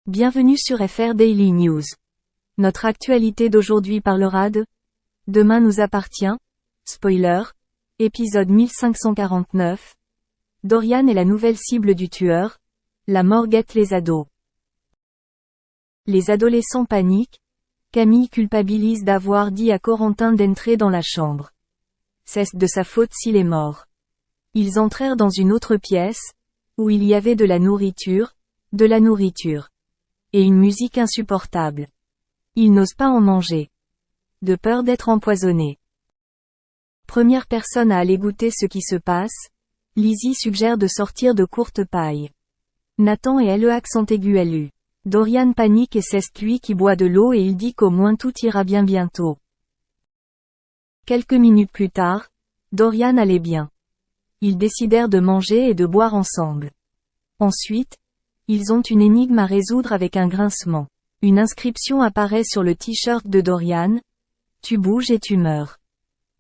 Bienvenue sur FR Daily News. Notre actualité d'aujourd'hui parlera de Demain nous appartient, spoiler, épisode 1549. Dorian est la nouvelle cible du tueur, la mort guette les ados. Les adolescents paniquent, Camille culpabilise d'avoir dit à Corentin d'entrer dans la chambre. C'est de sa faute s'il est mort. Ils entrèrent dans une autre pièce, où il y avait de la nourriture, et une musique insupportable. Ils n'osent pas en manger. De peur d'être empoisonnés. Première personne à aller goûter ce qui se passe, Lizzie suggère de sortir de courte paille. Nathan et le accent aigu LU. Dorian panique et c'est lui qui boit de l'eau et il dit qu'au moins tout ira bien bientôt. Quelques minutes plus tard, Dorian allait bien. Ils décidèrent de manger et de boire ensemble. Ensuite, ils ont une énigme à résoudre avec un grincement. Une inscription apparaît sur le t-shirt de Dorian. Tu bouges et tu meurs.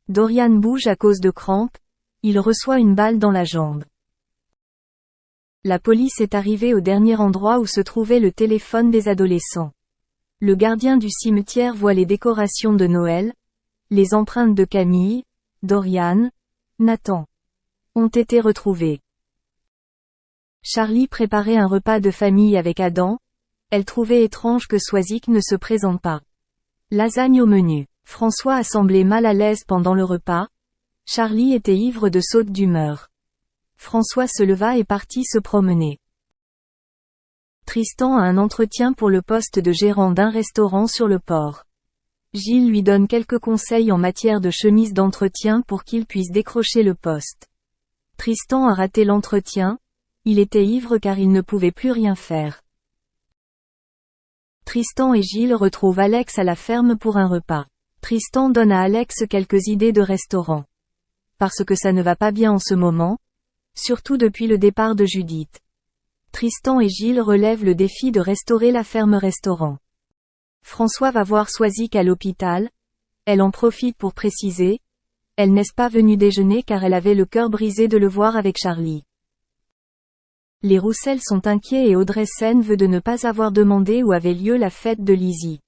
Dorian bouge à cause de crampes. Il reçoit une balle dans la jambe. La police est arrivée au dernier endroit où se trouvait le téléphone des adolescents. Le gardien du cimetière voit les décorations de Noël. Les empreintes de Camille, Dorian, Nathan ont été retrouvées. Charlie préparait un repas de famille avec Adam. Elle trouvait étrange que Swazik ne se présente pas. Lasagne au menu. François a semblé mal à l'aise pendant le repas. Charlie était ivre de saute d'humeur. François se leva et partit se promener. Tristan a un entretien pour le poste de gérant d'un restaurant sur le port. Gilles lui donne quelques conseils en matière de chemise d'entretien pour qu'il puisse décrocher le poste. Tristan a raté l'entretien. Il était ivre car il ne pouvait plus rien faire. Tristan et Gilles retrouvent Alex à la ferme pour un repas. Tristan donne à Alex quelques idées de restaurant. Parce que ça ne va pas bien en ce moment, surtout depuis le départ de Judith. Tristan et Gilles relèvent le défi de restaurer la ferme-restaurant. François va voir Swazik à l'hôpital. Elle en profite pour préciser. Elle n'est pas venue déjeuner car elle avait le cœur brisé de le voir avec Charlie. Les Roussel sont inquiets et Audrey Sen veut de ne pas avoir demandé où avait lieu la fête de Lizzie.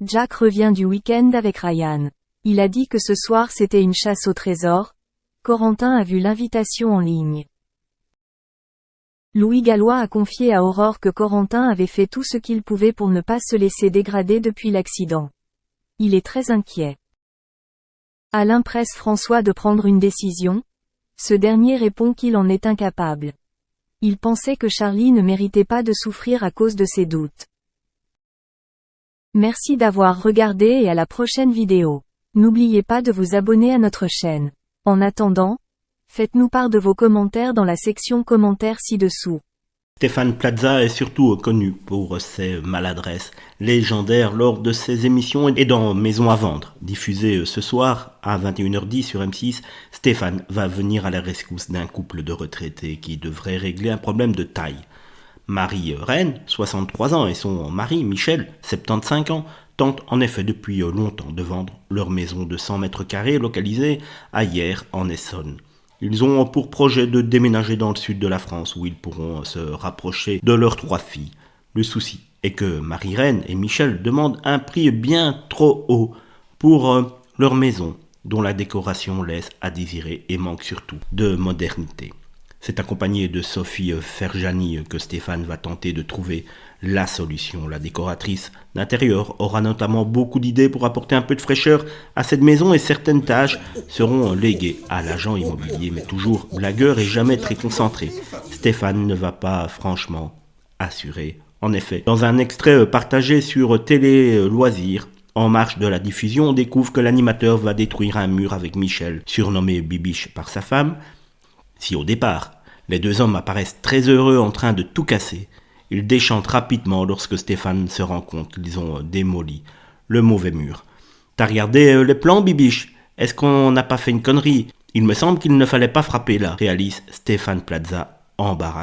Jack revient du week-end avec Ryan. Il a dit que ce soir c'était une chasse au trésor. Corentin a vu l'invitation en ligne. Louis Gallois a confié à Aurore que Corentin avait fait tout ce qu'il pouvait pour ne pas se laisser dégrader depuis l'accident. Il est très inquiet. Alain presse François de prendre une décision. Ce dernier répond qu'il en est incapable. Il pensait que Charlie ne méritait pas de souffrir à cause de ses doutes. Merci d'avoir regardé et à la prochaine vidéo. N'oubliez pas de vous abonner à notre chaîne. En attendant, faites-nous part de vos commentaires dans la section commentaires ci-dessous. Stéphane Plaza est surtout connu pour ses maladresses légendaires lors de ses émissions et dans Maison à vendre. Diffusé ce soir à 21h10 sur M6, Stéphane va venir à la rescousse d'un couple de retraités qui devrait régler un problème de taille. Marie Reine, 63 ans, et son mari Michel, 75 ans, tentent en effet depuis longtemps de vendre leur maison de 100 mètres carrés localisée à Hyères en Essonne. Ils ont pour projet de déménager dans le sud de la France où ils pourront se rapprocher de leurs 3 filles. Le souci est que Marie-Reine et Michel demandent un prix bien trop haut pour leur maison, dont la décoration laisse à désirer et manque surtout de modernité. C'est accompagné de Sophie Ferjani que Stéphane va tenter de trouver la solution. La décoratrice d'intérieur aura notamment beaucoup d'idées pour apporter un peu de fraîcheur à cette maison et certaines tâches seront léguées à l'agent immobilier, mais toujours blagueur et jamais très concentré. Stéphane ne va pas franchement assurer. En effet, dans un extrait partagé sur Télé Loisirs, en marge de la diffusion, on découvre que l'animateur va détruire un mur avec Michel, surnommé Bibiche par sa femme. Si au départ, les deux hommes apparaissent très heureux en train de tout casser, ils déchantent rapidement lorsque Stéphane se rend compte qu'ils ont démoli le mauvais mur. « T'as regardé les plans, Bibiche ? Est-ce qu'on n'a pas fait une connerie ? Il me semble qu'il ne fallait pas frapper là », réalise Stéphane Plaza, embarrassé.